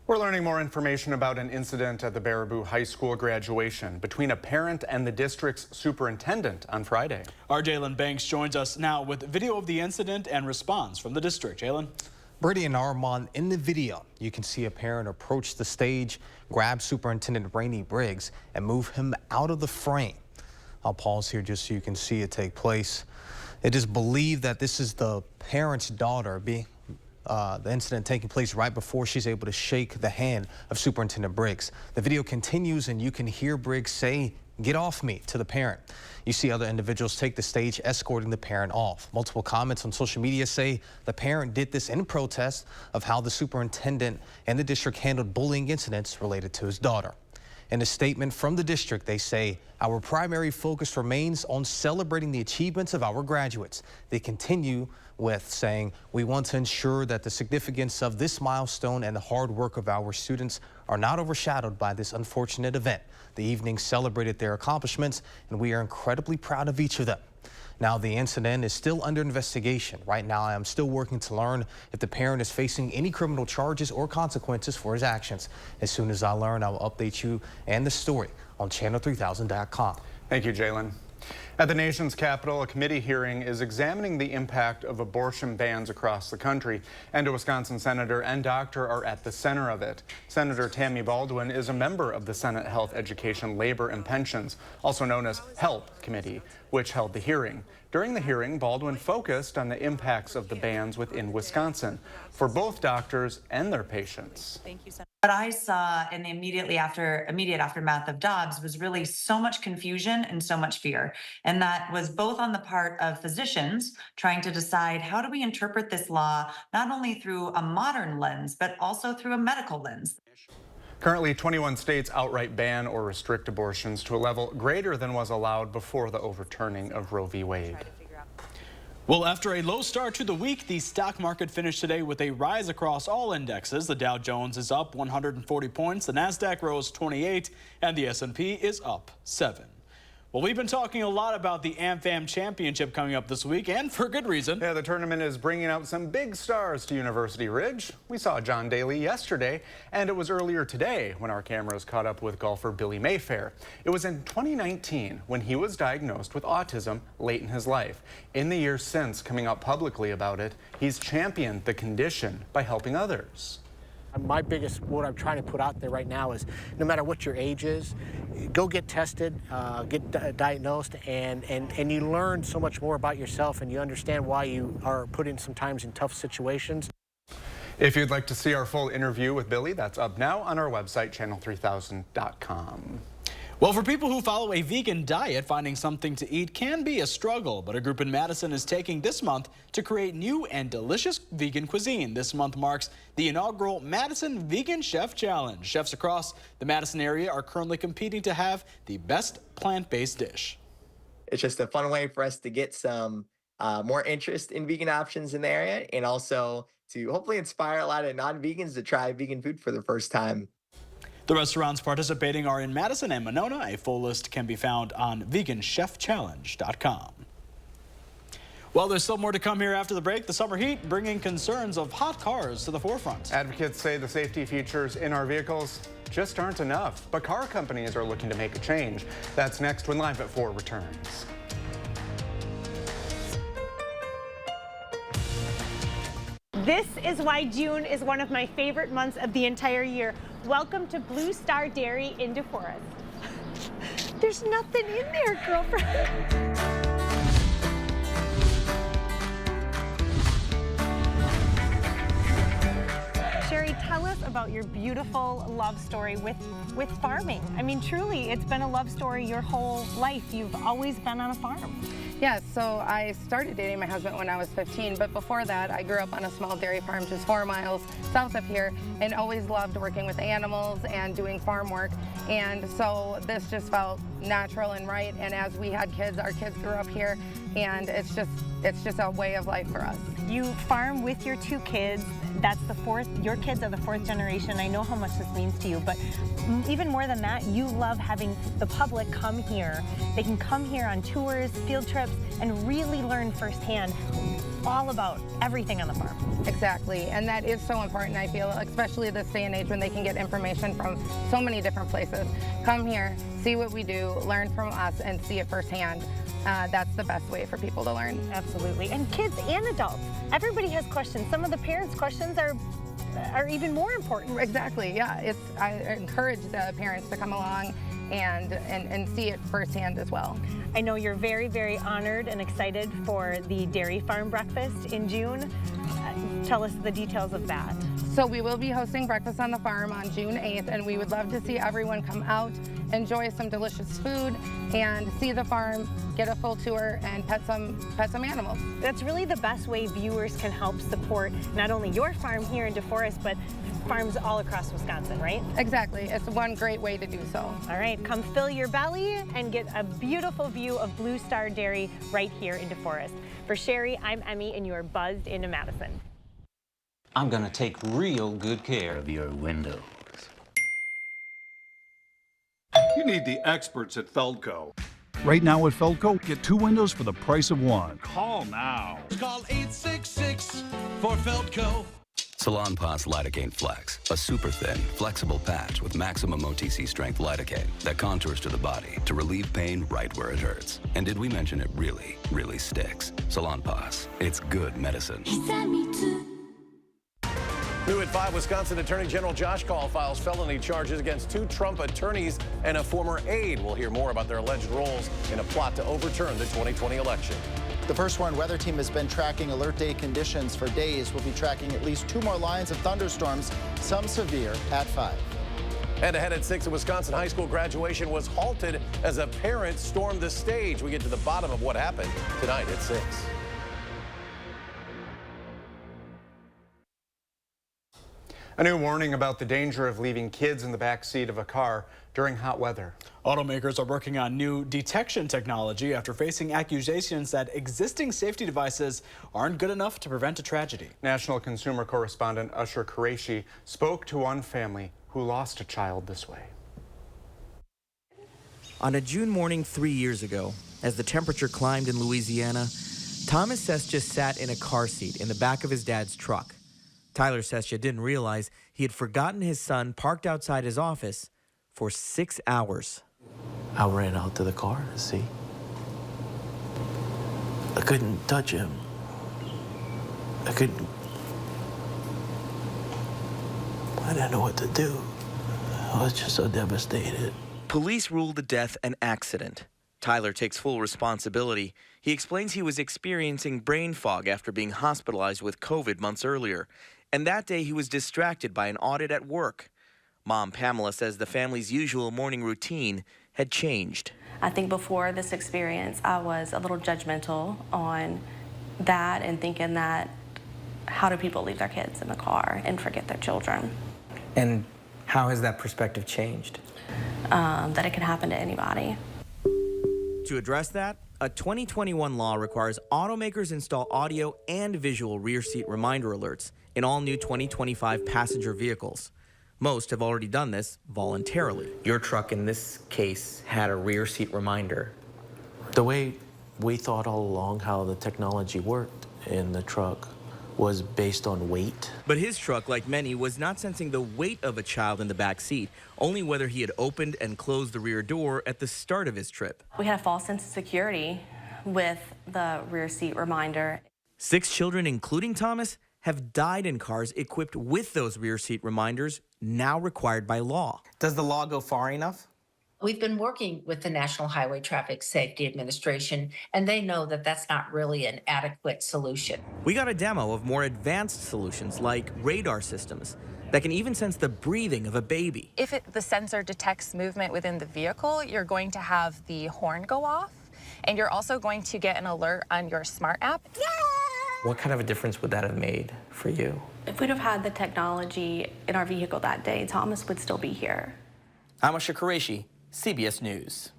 We're learning more information about an incident at the Baraboo High School graduation between a parent and the district's superintendent on Friday. Our Jalen Banks joins us now with video of the incident and response from the district. Jalen? Brady and Armand, in the video, you can see a parent approach the stage, grab Superintendent Rainey Briggs, and move him out of the frame. I'll pause here just so you can see it take place. It is believed that this is the parent's daughter, the incident taking place right before she's able to shake the hand of Superintendent Briggs. The video continues, and you can hear Briggs say, "Get off me," to the parent. You see other individuals take the stage, escorting the parent off. Multiple comments on social media say the parent did this in protest of how the superintendent and the district handled bullying incidents related to his daughter. In a statement from the district, they say, "Our primary focus remains on celebrating the achievements of our graduates." They continue with saying, "We want to ensure that the significance of this milestone and the hard work of our students are not overshadowed by this unfortunate event. The evening celebrated their accomplishments, and we are incredibly proud of each of them." Now, the incident is still under investigation. Right now, I am still working to learn if the parent is facing any criminal charges or consequences for his actions. As soon as I learn, I will update you and the story on channel3000.com. Thank you, Jalen. At the nation's capital, a committee hearing is examining the impact of abortion bans across the country, and a Wisconsin senator and doctor are at the center of it. Senator Tammy Baldwin is a member of the Senate Health, Education, Labor, and Pensions, also known as HELP Committee, which held the hearing. During the hearing, Baldwin focused on the impacts of the bans within Wisconsin for both doctors and their patients. Thank you, Senator. What I saw in the immediate aftermath of Dobbs was really so much confusion and so much fear. And that was both on the part of physicians trying to decide, how do we interpret this law, not only through a modern lens, but also through a medical lens. Currently, 21 states outright ban or restrict abortions to a level greater than was allowed before the overturning of Roe v. Wade. Well, after a low start to the week, the stock market finished today with a rise across all indexes. The Dow Jones is up 140 points, the NASDAQ rose 28, and the S&P is up 7. Well, we've been talking a lot about the AmFam Championship coming up this week, and for good reason. Yeah, the tournament is bringing out some big stars to University Ridge. We saw John Daly yesterday, and it was earlier today when our cameras caught up with golfer Billy Mayfair. It was in 2019 when he was diagnosed with autism late in his life. In the years since coming out publicly about it, he's championed the condition by helping others. My biggest, what I'm trying to put out there right now is no matter what your age is, go get tested, get diagnosed, and you learn so much more about yourself and you understand why you are put in sometimes in tough situations. If you'd like to see our full interview with Billy, that's up now on our website, channel3000.com. Well, for people who follow a vegan diet, finding something to eat can be a struggle, but a group in Madison is taking this month to create new and delicious vegan cuisine. This month marks the inaugural Madison Vegan Chef Challenge. Chefs across the Madison area are currently competing to have the best plant-based dish. It's just a fun way for us to get some more interest in vegan options in the area, and also to hopefully inspire a lot of non-vegans to try vegan food for the first time. The restaurants participating are in Madison and Monona. A full list can be found on veganchefchallenge.com. Well, there's still more to come here after the break. The summer heat bringing concerns of hot cars to the forefront. Advocates say the safety features in our vehicles just aren't enough, but car companies are looking to make a change. That's next when Live at 4 returns. This is why June is one of my favorite months of the entire year. Welcome to Blue Star Dairy in DeForest. There's nothing in there, girlfriend. Sherry, tell us about your beautiful love story with farming. I mean, truly, it's been a love story your whole life. You've always been on a farm. Yeah, so I started dating my husband when I was 15, but before that, I grew up on a small dairy farm just 4 miles south of here and always loved working with animals and doing farm work. And so this just felt natural and right. And as we had kids, our kids grew up here, and it's just a way of life for us. You farm with your 2 kids. That's the 4th, your kids are the 4th generation. I know how much this means to you, but even more than that, you love having the public come here. They can come here on tours, field trips, and really learn firsthand all about everything on the farm. Exactly, and that is so important, I feel, especially this day and age when they can get information from so many different places. Come here, see what we do, learn from us, and see it firsthand. That's the best way for people to learn. Absolutely, and kids and adults. Everybody has questions. Some of the parents' questions are even more important. Exactly, yeah. I encourage the parents to come along and see it firsthand as well. I know you're very, very honored and excited for the dairy farm breakfast in June. Tell us the details of that. So we will be hosting breakfast on the farm on June 8th, and we would love to see everyone come out, enjoy some delicious food, and see the farm, get a full tour, and pet some animals. That's really the best way viewers can help support not only your farm here in DeForest, but farms all across Wisconsin, right? Exactly. It's one great way to do so. All right, come fill your belly and get a beautiful view of Blue Star Dairy right here in DeForest. For Sherry, I'm Emmy, and you are buzzed into Madison. I'm gonna take real good care of your windows. You need the experts at Feldco. Right now at Feldco, get 2 windows for the price of 1. Call now. Call 866 for Feldco. Salonpas Lidocaine Flex, a super thin, flexible patch with maximum OTC strength lidocaine that contours to the body to relieve pain right where it hurts. And did we mention it really, really sticks? Salonpas, it's good medicine. New at 5, Wisconsin Attorney General Josh Kaul files felony charges against 2 Trump attorneys and a former aide. We'll hear more about their alleged roles in a plot to overturn the 2020 election. The First Warn Weather Team has been tracking alert day conditions for days. We'll be tracking at least 2 more lines of thunderstorms, some severe, at 5. And ahead at 6, a Wisconsin high school graduation was halted as a parent stormed the stage. We get to the bottom of what happened tonight at 6. A new warning about the danger of leaving kids in the back seat of a car during hot weather. Automakers are working on new detection technology after facing accusations that existing safety devices aren't good enough to prevent a tragedy. National consumer correspondent Usher Qureshi spoke to one family who lost a child this way. On a June morning 3 years ago, as the temperature climbed in Louisiana, Thomas Sestia sat in a car seat in the back of his dad's truck. Tyler Sestia didn't realize he had forgotten his son parked outside his office for 6 hours. I ran out to the car to see. I couldn't touch him. I didn't know what to do. I was just so devastated. Police ruled the death an accident. Tyler takes full responsibility. He explains he was experiencing brain fog after being hospitalized with COVID months earlier. And that day he was distracted by an audit at work. Mom Pamela says the family's usual morning routine had changed. I think before this experience, I was a little judgmental on that and thinking that how do people leave their kids in the car and forget their children? And how has that perspective changed? That it can happen to anybody. To address that, a 2021 law requires automakers install audio and visual rear seat reminder alerts in all new 2025 passenger vehicles. Most have already done this voluntarily. Your truck in this case had a rear seat reminder. The way we thought all along how the technology worked in the truck was based on weight. But his truck, like many, was not sensing the weight of a child in the back seat, only whether he had opened and closed the rear door at the start of his trip. We had a false sense of security with the rear seat reminder. 6 children, including Thomas, have died in cars equipped with those rear seat reminders, now required by law. Does the law go far enough? We've been working with the National Highway Traffic Safety Administration, and they know that that's not really an adequate solution. We got a demo of more advanced solutions like radar systems that can even sense the breathing of a baby. If the sensor detects movement within the vehicle, you're going to have the horn go off, and you're also going to get an alert on your smart app. What kind of a difference would that have made for you? If we'd have had the technology in our vehicle that day, Thomas would still be here. I'm Asha Qureshi, CBS News.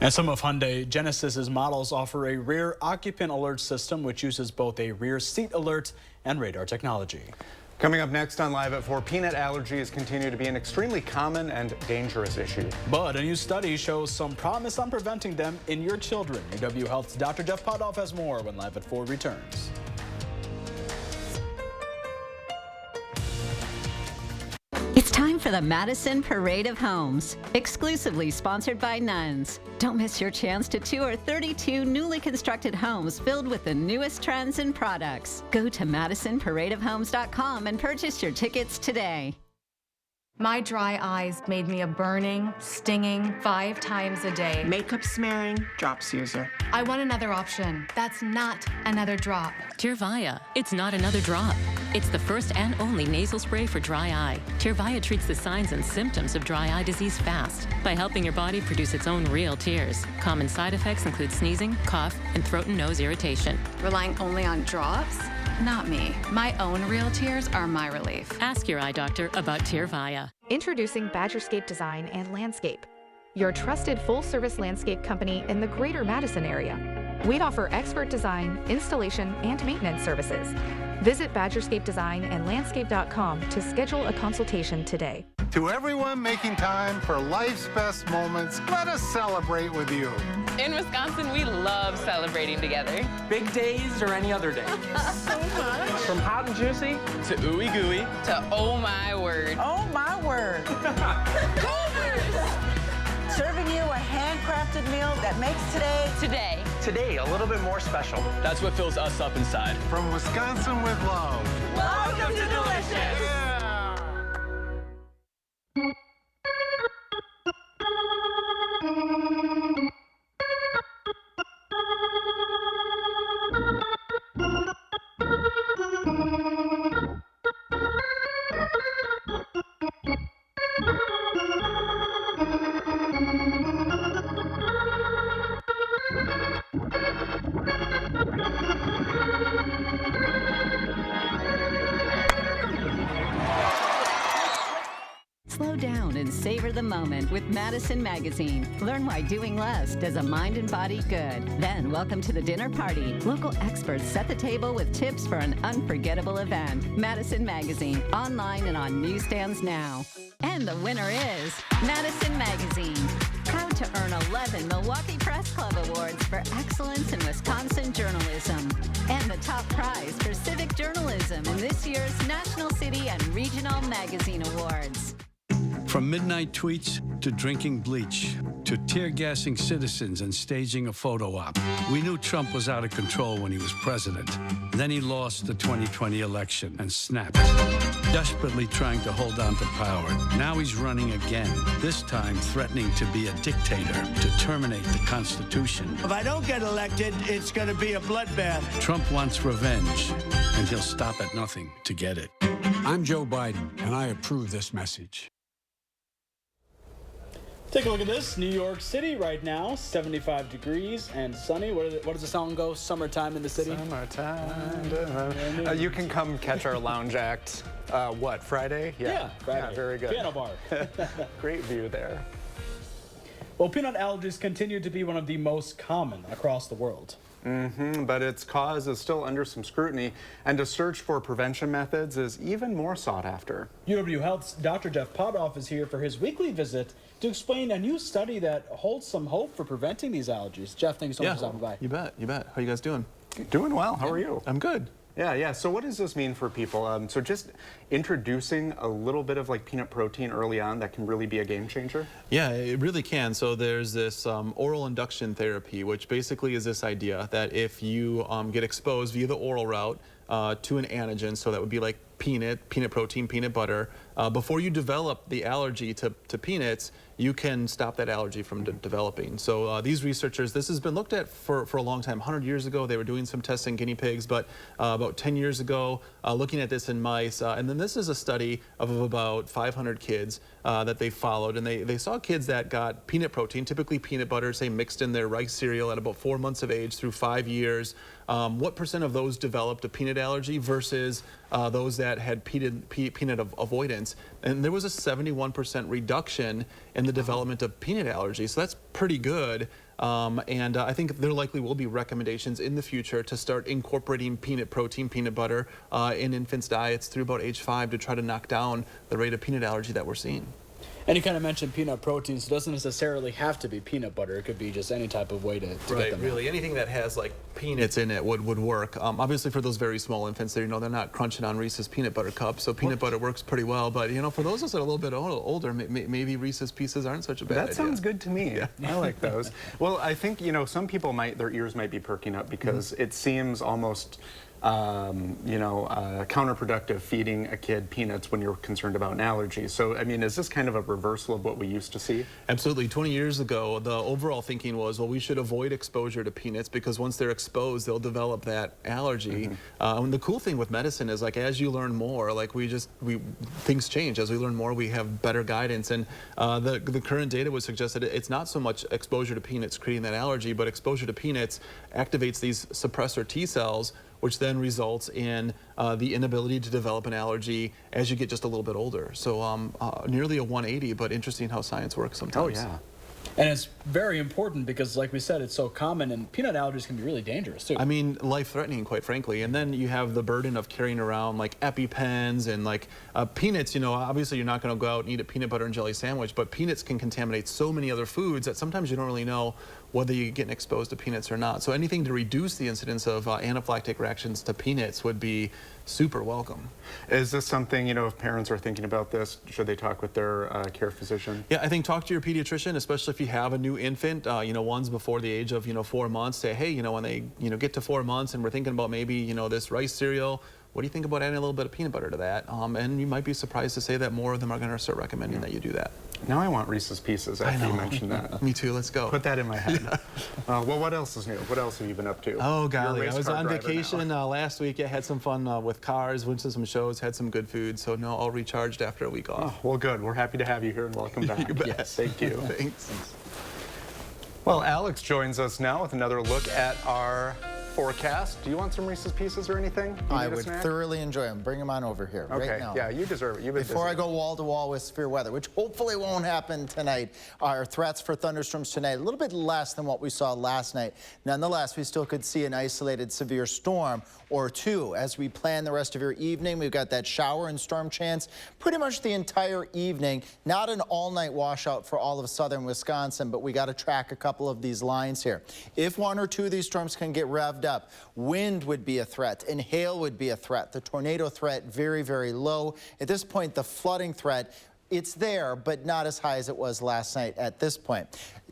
And some of Hyundai Genesis's models offer a rear occupant alert system, which uses both a rear seat alert and radar technology. Coming up next on Live at 4, peanut allergies continue to be an extremely common and dangerous issue. But a new study shows some promise on preventing them in your children. UW Health's Dr. Jeff Potoff has more when Live at 4 returns. It's time for the Madison Parade of Homes, exclusively sponsored by Nuns. Don't miss your chance to tour 32 newly constructed homes filled with the newest trends and products. Go to MadisonParadeOfHomes.com and purchase your tickets today. My dry eyes made me a burning, stinging 5 times a day. Makeup smearing, drops user. I want another option. That's not another drop. Tyrvaya. It's not another drop. It's the first and only nasal spray for dry eye. Tyrvaya treats the signs and symptoms of dry eye disease fast by helping your body produce its own real tears. Common side effects include sneezing, cough, and throat and nose irritation. Relying only on drops? Not me. My own real tears are my relief. Ask your eye doctor about Tyrvaya. Introducing Badgerscape Design and Landscape, your trusted full-service landscape company in the greater Madison area. We offer expert design, installation, and maintenance services. Visit BadgerscapeDesignAndLandscape.com to schedule a consultation today. To everyone making time for life's best moments, let us celebrate with you. In Wisconsin, we love celebrating together. Big days or any other day. So much. From hot and juicy to ooey gooey to oh my word. Oh my word. Serving you a handcrafted meal that makes today a little bit more special. That's what fills us up inside. From Wisconsin with love. Welcome to Delicious. Yeah. Slow down and savor the moment with Madison Magazine. Learn why doing less does a mind and body good. Then welcome to the dinner party. Local experts set the table with tips for an unforgettable event. Madison Magazine, online and on newsstands now. And the winner is Madison Magazine. Proud to earn 11 Milwaukee Press Club Awards for excellence in Wisconsin journalism. And the top prize for civic journalism in this year's National City and Regional Magazine Awards. From midnight tweets to drinking bleach to tear-gassing citizens and staging a photo op, we knew Trump was out of control when he was president. Then he lost the 2020 election and snapped, desperately trying to hold on to power. Now he's running again, this time threatening to be a dictator, to terminate the Constitution. If I don't get elected, it's going to be a bloodbath. Trump wants revenge, and he'll stop at nothing to get it. I'm Joe Biden, and I approve this message. Take a look at this. New York City right now, 75 degrees and sunny. What does the song go? Summertime in the city? Summertime. You can come catch our lounge act, what, Friday? Yeah, Friday. Yeah, very good. Piano bar. Great view there. Well, peanut allergies continue to be one of the most common across the world. But its cause is still under some scrutiny, and a search for prevention methods is even more sought after. UW Health's Dr. Jeff Potoff is here for his weekly visit to explain a new study that holds some hope for preventing these allergies. Jeff, thanks so much for stopping by. You bet, you bet. How you guys doing? Doing well. How are you? I'm good. Yeah. So what does this mean for people? So just introducing a little bit of like peanut protein early on, that can really be a game changer? Yeah, it really can. So there's this oral induction therapy, which basically is this idea that if you get exposed via the oral route to an antigen, so that would be like peanut protein, peanut butter, before you develop the allergy to peanuts, you can stop that allergy from developing. So these researchers, this has been looked at for a long time. 100 years ago, they were doing some tests in guinea pigs, but about 10 years ago, looking at this in mice. And then this is a study of about 500 kids that they followed. And they saw kids that got peanut protein, typically peanut butter, say mixed in their rice cereal at about 4 months of age through 5 years. What percent of those developed a peanut allergy versus those that had peanut avoidance? And there was a 71% reduction in the development of peanut allergy. So that's pretty good. And I think there likely will be recommendations in the future to start incorporating peanut protein, peanut butter in infants' diets through about age 5 to try to knock down the rate of peanut allergy that we're seeing. And you kind of mentioned peanut protein, so it doesn't necessarily have to be peanut butter. It could be just any type of way to get them really. Anything that has like peanuts in it would work. Obviously for those very small infants, they're not crunching on Reese's peanut butter cups, so peanut butter works pretty well. But for those that are a little bit older, maybe Reese's Pieces aren't such a bad idea. That sounds good to me. Yeah. I like those. Well, I think some people their ears might be perking up because it seems almost counterproductive feeding a kid peanuts when you're concerned about an allergy. So, I mean, is this kind of a reversal of what we used to see? Absolutely. 20 years ago, the overall thinking was, well, we should avoid exposure to peanuts because once they're exposed, they'll develop that allergy. And the cool thing with medicine is, like, as you learn more, like things change. As we learn more, we have better guidance. And the current data would suggest that it's not so much exposure to peanuts creating that allergy, but exposure to peanuts activates these suppressor T cells, which then results in the inability to develop an allergy as you get just a little bit older. So nearly a 180, but interesting how science works sometimes. Oh, yeah. And it's very important because, like we said, it's so common, and peanut allergies can be really dangerous, too. I mean, life-threatening, quite frankly. And then you have the burden of carrying around, like, EpiPens and, like, peanuts. Obviously you're not going to go out and eat a peanut butter and jelly sandwich, but peanuts can contaminate so many other foods that sometimes you don't really know whether you're getting exposed to peanuts or not. So anything to reduce the incidence of anaphylactic reactions to peanuts would be super welcome. Is this something, if parents are thinking about this, should they talk with their care physician? Yeah, I think talk to your pediatrician, especially if you have a new infant, ones before the age of, 4 months. Say, hey, when they, get to 4 months and we're thinking about maybe, this rice cereal, what do you think about adding a little bit of peanut butter to that? And you might be surprised to say that more of them are going to start recommending that you do that. Now I want Reese's Pieces after you mentioned that. Me too, let's go. Put that in my head. Well, what else is new? What else have you been up to? Oh, golly, I was on vacation last week. I had some fun with cars, went to some shows, had some good food. So, no, all recharged after a week off. Oh, well, good. We're happy to have you here and welcome back. You bet. Yes, thank you. Thanks. Well, Alex joins us now with another look at our forecast. Do you want some Reese's Pieces or anything? I would thoroughly enjoy them. Bring them on over here right now. Yeah, you deserve it. You've been Before busy. I go wall-to-wall with severe weather, which hopefully won't happen tonight, our threats for thunderstorms tonight, a little bit less than what we saw last night. Nonetheless, we still could see an isolated severe storm or two. As we plan the rest of your evening, we've got that shower and storm chance pretty much the entire evening. Not an all-night washout for all of southern Wisconsin, but we got to track a couple of these lines here. If one or two of these storms can get revved up, wind would be a threat and hail would be a threat. The tornado threat very, very low. At this point, the flooding threat, it's there, but not as high as it was last night at this point.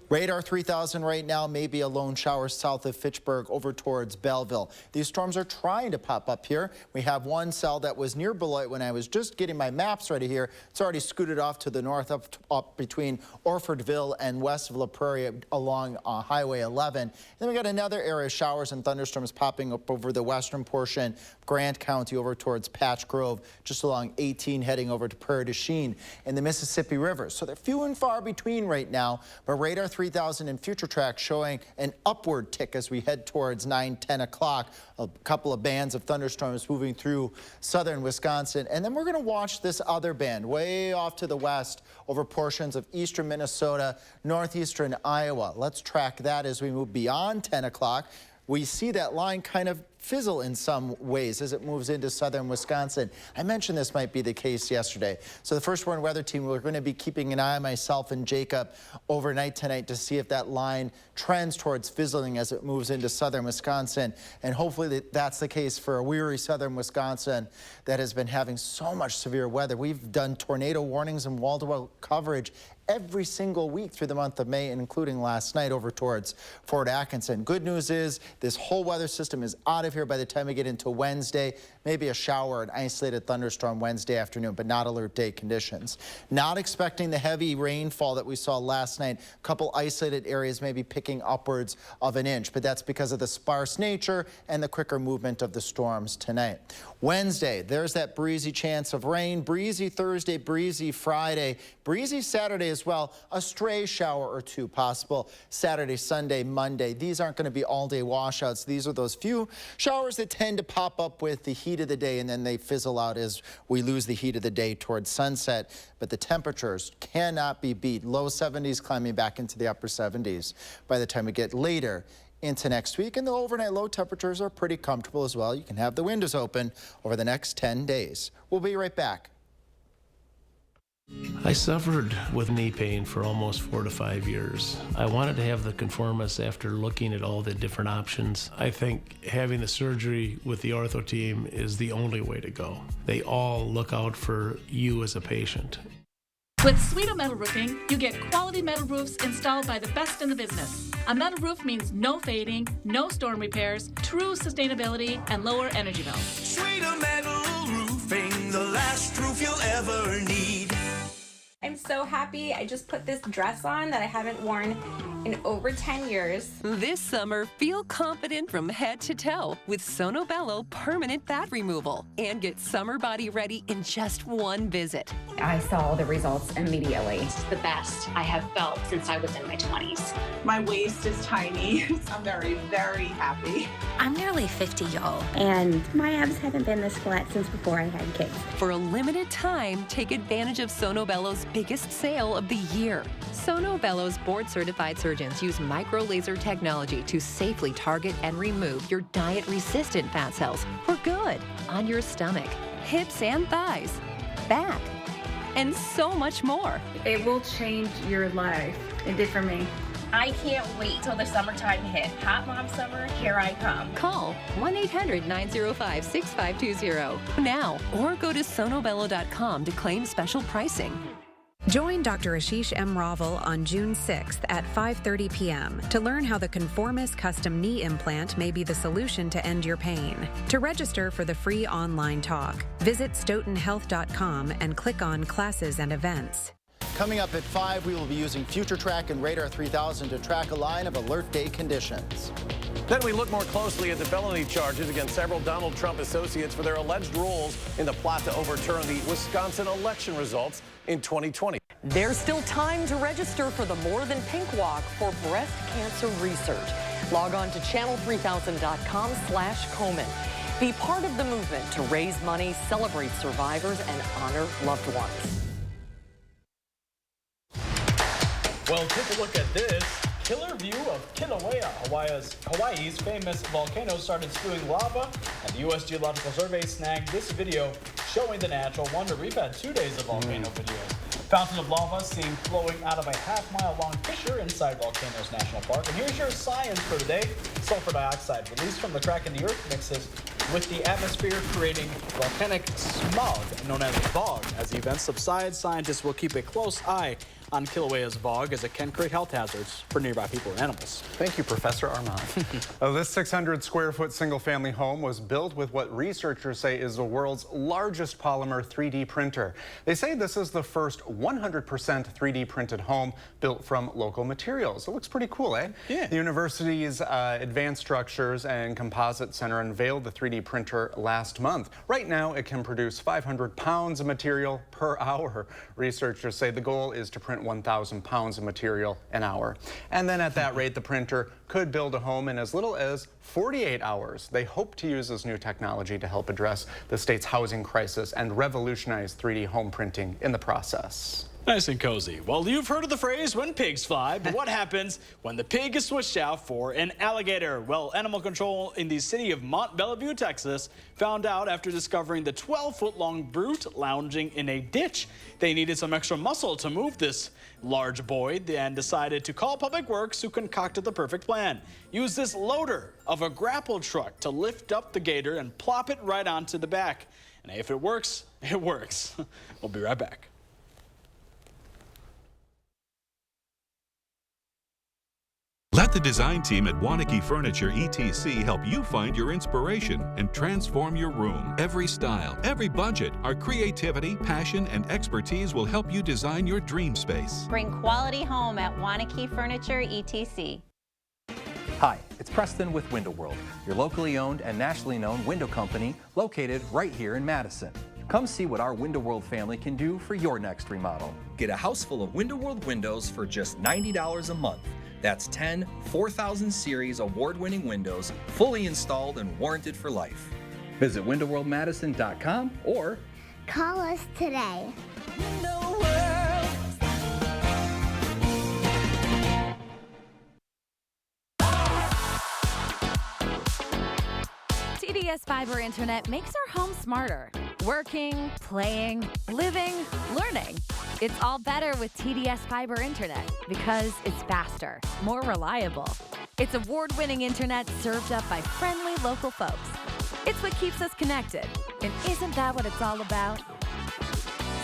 Radar 3000 right now, maybe a lone shower south of Fitchburg over towards Belleville. These storms are trying to pop up here. We have one cell that was near Beloit when I was just getting my maps ready here. It's already scooted off to the north up between Orfordville and west of La Prairie along Highway 11. Then we got another area of showers and thunderstorms popping up over the western portion, Grant County over towards Patch Grove, just along 18 heading over to Prairie du Chien and the Mississippi River. So they're few and far between right now, but Radar 3000 and Future Track showing an upward tick as we head towards 9-10 o'clock. A couple of bands of thunderstorms moving through southern Wisconsin. And then we're going to watch this other band way off to the west over portions of eastern Minnesota, northeastern Iowa. Let's track that as we move beyond 10 o'clock. We see that line kind of fizzle in some ways as it moves into southern Wisconsin. I mentioned this might be the case yesterday. So the First Warn Weather Team, we're going to be keeping an eye on myself and Jacob overnight tonight to see if that line trends towards fizzling as it moves into southern Wisconsin. And hopefully that's the case for a weary southern Wisconsin that has been having so much severe weather. We've done tornado warnings and wall-to-wall coverage every single week through the month of May, including last night over towards Fort Atkinson. Good news is this whole weather system is out of here by the time we get into Wednesday. Maybe a shower, an isolated thunderstorm Wednesday afternoon, but not alert day conditions. Not expecting the heavy rainfall that we saw last night. A couple isolated areas maybe picking upwards of an inch, but that's because of the sparse nature and the quicker movement of the storms tonight. Wednesday, there's that breezy chance of rain. Breezy Thursday, breezy Friday, breezy Saturday as well. A stray shower or two possible Saturday, Sunday, Monday. These aren't going to be all-day washouts. These are those few showers that tend to pop up with the heat of the day, and then they fizzle out as we lose the heat of the day towards sunset. But the temperatures cannot be beat. Low 70s climbing back into the upper 70s by the time we get later into next week. And the overnight low temperatures are pretty comfortable as well. You can have the windows open over the next 10 days. We'll be right back. I suffered with knee pain for almost 4 to 5 years. I wanted to have the Conformis after looking at all the different options. I think having the surgery with the ortho team is the only way to go. They all look out for you as a patient. With Sweeto Metal Roofing, you get quality metal roofs installed by the best in the business. A metal roof means no fading, no storm repairs, true sustainability, and lower energy bills. Sweeto Metal Roofing, the last roof you'll ever need. I'm so happy. I just put this dress on that I haven't worn in over 10 years. This summer, feel confident from head to toe with Sono Bello permanent fat removal and get summer body ready in just one visit. I saw the results immediately. It's the best I have felt since I was in my 20s. My waist is tiny. I'm very, very happy. I'm nearly 50, y'all, and my abs haven't been this flat since before I had kids. For a limited time, take advantage of Sono Bello's biggest sale of the year. Sono Bello's board-certified surgeons use micro-laser technology to safely target and remove your diet-resistant fat cells for good on your stomach, hips and thighs, back, and so much more. It will change your life. It did for me. I can't wait till the summertime hit. Hot Mom Summer, here I come. Call 1-800-905-6520 now or go to sonobello.com to claim special pricing. Join Dr. Ashish M. Raval on June 6th at 5:30 p.m. to learn how the Conformis custom knee implant may be the solution to end your pain. To register for the free online talk, visit stoughtonhealth.com and click on Classes and Events. Coming up at 5, we will be using Future Track and Radar 3000 to track a line of alert day conditions. Then we look more closely at the felony charges against several Donald Trump associates for their alleged roles in the plot to overturn the Wisconsin election results in 2020. There's still time to register for the More Than Pink Walk for breast cancer research. Log on to channel3000.com/Komen. Be part of the movement to raise money, celebrate survivors, and honor loved ones. Well, take a look at this. Killer view of Kilauea, Hawaii's famous volcano, started spewing lava, and the U.S. Geological Survey snagged this video showing the natural wonder. We've had 2 days of volcano videos. Fountain of lava seen flowing out of a half-mile-long fissure inside Volcanoes National Park. And here's your science for today. Sulfur dioxide released from the crack in the earth mixes with the atmosphere, creating volcanic smog known as fog. As the event subsides, scientists will keep a close eye on Kilauea's fog as it can create health hazards for nearby people and animals. Thank you, Professor Armand. This 600-square-foot single-family home was built with what researchers say is the world's largest polymer 3D printer. They say this is the first 100% 3D printed home built from local materials. It looks pretty cool, eh? Yeah. The university's Advanced Structures and Composite Center unveiled the 3D printer last month. Right now, it can produce 500 pounds of material per hour. Researchers say the goal is to print 1,000 pounds of material an hour. And then at that rate, the printer could build a home in as little as 48 hours. They hope to use this new technology to help address the state's housing crisis and revolutionize 3D home printing in the process. Nice and cozy. Well, you've heard of the phrase when pigs fly, but what happens when the pig is switched out for an alligator? Well, animal control in the city of Mont Belvieu, Texas, found out after discovering the 12-foot-long brute lounging in a ditch. They needed some extra muscle to move this large boy and decided to call Public Works, who concocted the perfect plan. Use this loader of a grapple truck to lift up the gator and plop it right onto the back. And if it works, it works. We'll be right back. Let the design team at Wanakee Furniture ETC help you find your inspiration and transform your room. Every style, every budget, our creativity, passion, and expertise will help you design your dream space. Bring quality home at Wanakee Furniture ETC. Hi, it's Preston with Window World, your locally owned and nationally known window company located right here in Madison. Come see what our Window World family can do for your next remodel. Get a house full of Window World windows for just $90 a month. That's 10 4000 Series award-winning windows, fully installed and warranted for life. Visit windowworldmadison.com or call us today. TDS Fiber Internet makes our home smarter. Working, playing, living, learning. It's all better with TDS Fiber Internet because it's faster, more reliable. It's award-winning internet served up by friendly local folks. It's what keeps us connected. And isn't that what it's all about?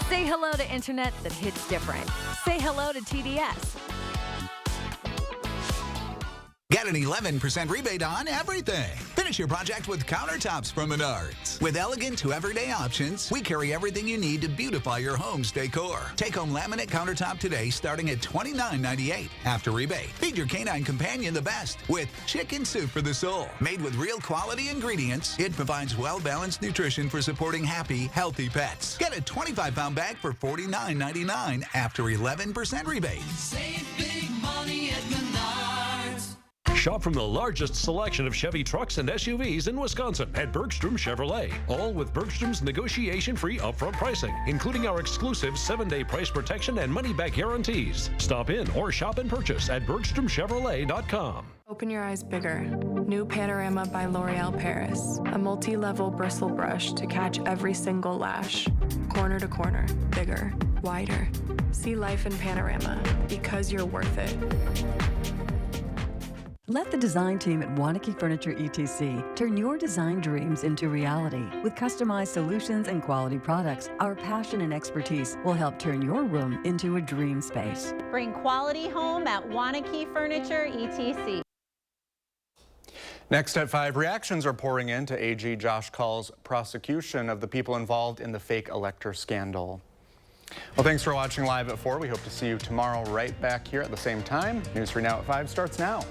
Say hello to internet that hits different. Say hello to TDS. Get an 11% rebate on everything. Finish your project with countertops from Menards. With elegant to everyday options, we carry everything you need to beautify your home's decor. Take home laminate countertop today starting at $29.98 after rebate. Feed your canine companion the best with chicken soup for the soul. Made with real quality ingredients, it provides well-balanced nutrition for supporting happy, healthy pets. Get a 25-pound bag for $49.99 after 11% rebate. Save big money at Menards. Shop from the largest selection of Chevy trucks and SUVs in Wisconsin at Bergstrom Chevrolet. All with Bergstrom's negotiation-free upfront pricing, including our exclusive 7-day price protection and money-back guarantees. Stop in or shop and purchase at BergstromChevrolet.com. Open your eyes bigger. New Panorama by L'Oreal Paris. A multi-level bristle brush to catch every single lash. Corner to corner, bigger, wider. See life in Panorama because you're worth it. Let the design team at Wanakee Furniture ETC turn your design dreams into reality. With customized solutions and quality products, our passion and expertise will help turn your room into a dream space. Bring quality home at Wanakee Furniture ETC. Next at 5, reactions are pouring in to AG Josh Call's prosecution of the people involved in the fake elector scandal. Well, thanks for watching Live at 4. We hope to see you tomorrow right back here at the same time. News 3 Now at 5 starts now.